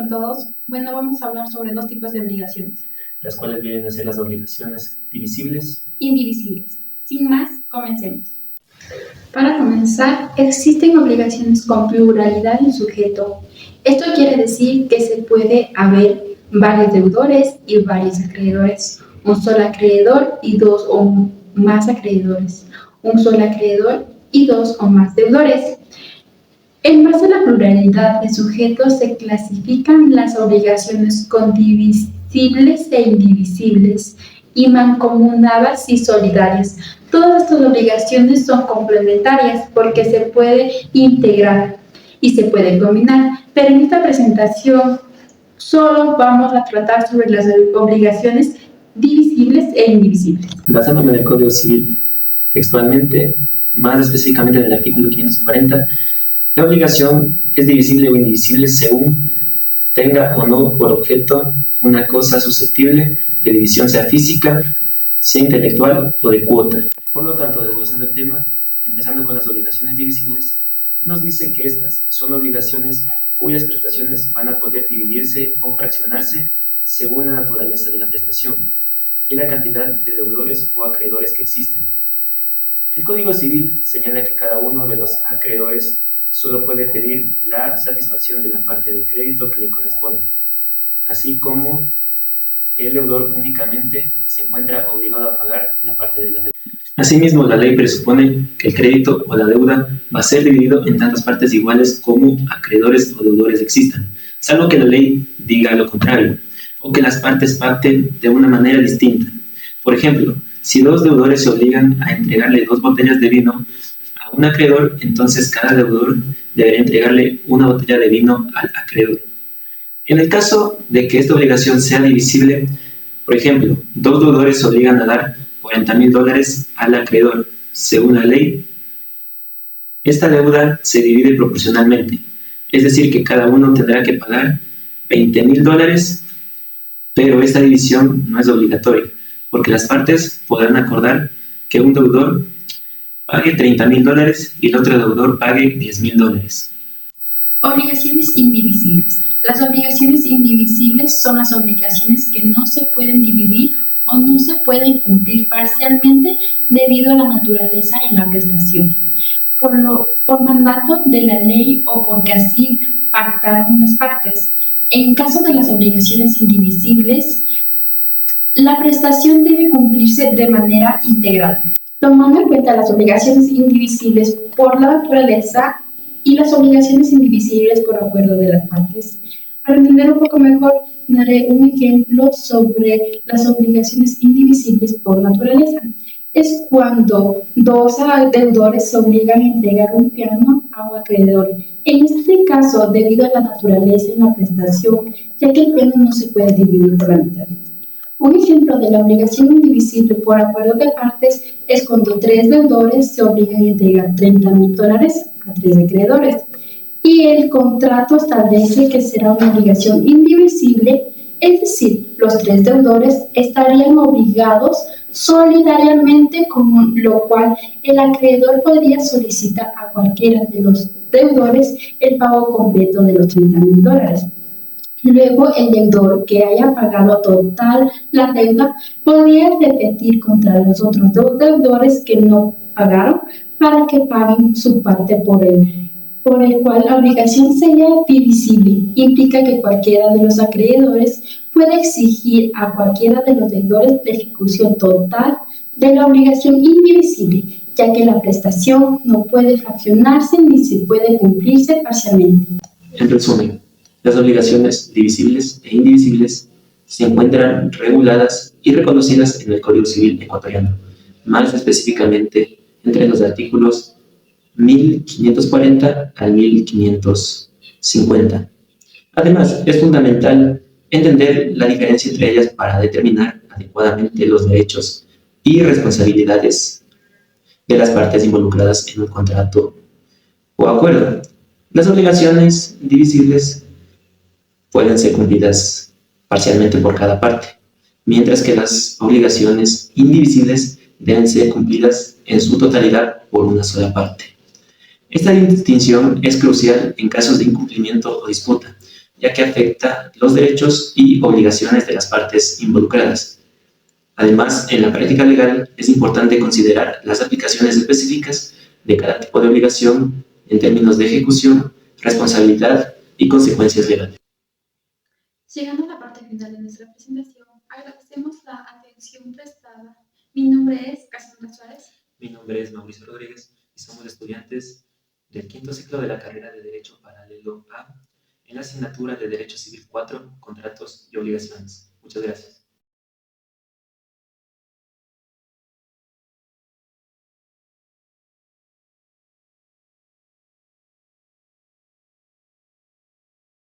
con todos. Bueno, vamos a hablar sobre dos tipos de obligaciones. Las cuales vienen a ser las obligaciones divisibles. Indivisibles. Sin más, comencemos. Para comenzar, existen obligaciones con pluralidad en sujeto. Esto quiere decir que se puede haber varios deudores y varios acreedores, un solo acreedor y dos o más acreedores, un solo acreedor y dos o más deudores. En base a la pluralidad de sujetos se clasifican las obligaciones con divisibles e indivisibles y mancomunadas y solidarias. Todas estas obligaciones son complementarias porque se puede integrar y se pueden combinar, pero en esta presentación solo vamos a tratar sobre las obligaciones divisibles e indivisibles. Basándome en el Código Civil textualmente, más específicamente en el artículo 540, la obligación es divisible o indivisible según tenga o no por objeto una cosa susceptible de división, sea física, sea intelectual o de cuota. Por lo tanto, desglosando el tema, empezando con las obligaciones divisibles, nos dice que estas son obligaciones cuyas prestaciones van a poder dividirse o fraccionarse según la naturaleza de la prestación y la cantidad de deudores o acreedores que existen. El Código Civil señala que cada uno de los acreedores solo puede pedir la satisfacción de la parte del crédito que le corresponde, así como el deudor únicamente se encuentra obligado a pagar la parte de la deuda. Asimismo, la ley presupone que el crédito o la deuda va a ser dividido en tantas partes iguales como acreedores o deudores existan, salvo que la ley diga lo contrario, o que las partes pacten de una manera distinta. Por ejemplo, si dos deudores se obligan a entregarle 2 botellas de vino a un acreedor, entonces cada deudor deberá entregarle una botella de vino al acreedor. En el caso de que esta obligación sea divisible, por ejemplo, 2 deudores se obligan a dar $40,000 al acreedor. Según la ley, esta deuda se divide proporcionalmente, es decir, que cada uno tendrá que pagar $20,000, pero esta división no es obligatoria, porque las partes podrán acordar que un deudor pague $30,000 y el otro deudor pague $10,000. Obligaciones indivisibles. Las obligaciones indivisibles son las obligaciones que no se pueden dividir o no se pueden cumplir parcialmente debido a la naturaleza en la prestación, por mandato de la ley o porque así pactaron las partes. En caso de las obligaciones indivisibles, la prestación debe cumplirse de manera integral, tomando en cuenta las obligaciones indivisibles por la naturaleza y las obligaciones indivisibles por acuerdo de las partes. Para entender un poco mejor, daré un ejemplo sobre las obligaciones indivisibles por naturaleza. Es cuando 2 deudores se obligan a entregar un piano a un acreedor. En este caso, debido a la naturaleza en la prestación, ya que el piano no se puede dividir por la mitad. Un ejemplo de la obligación indivisible por acuerdo de partes es cuando 3 deudores se obligan a entregar $30,000 a 3 acreedores. Y el contrato establece que será una obligación indivisible, es decir, los 3 deudores estarían obligados solidariamente, con lo cual el acreedor podría solicitar a cualquiera de los deudores el pago completo de los $30,000. Luego, el deudor que haya pagado total la deuda podría repetir contra los otros 2 deudores que no pagaron para que paguen su parte por el cual la obligación sería divisible. Implica que cualquiera de los acreedores puede exigir a cualquiera de los deudores la ejecución total de la obligación indivisible, ya que la prestación no puede fraccionarse ni se puede cumplirse parcialmente. En resumen, las obligaciones divisibles e indivisibles se encuentran reguladas y reconocidas en el Código Civil ecuatoriano, más específicamente entre los artículos 1540 al 1550. Además, es fundamental entender la diferencia entre ellas para determinar adecuadamente los derechos y responsabilidades de las partes involucradas en un contrato o acuerdo. Las obligaciones divisibles pueden ser cumplidas parcialmente por cada parte, mientras que las obligaciones indivisibles deben ser cumplidas en su totalidad por una sola parte. Esta distinción es crucial en casos de incumplimiento o disputa, ya que afecta los derechos y obligaciones de las partes involucradas. Además, en la práctica legal es importante considerar las aplicaciones específicas de cada tipo de obligación en términos de ejecución, responsabilidad y consecuencias legales. Llegando a la parte final de nuestra presentación, agradecemos la atención prestada. Mi nombre es Cassandra Suárez. Mi nombre es Mauricio Rodríguez y somos estudiantes del quinto ciclo de la carrera de Derecho Paralelo A en la asignatura de Derecho Civil 4, Contratos y Obligaciones. Muchas gracias.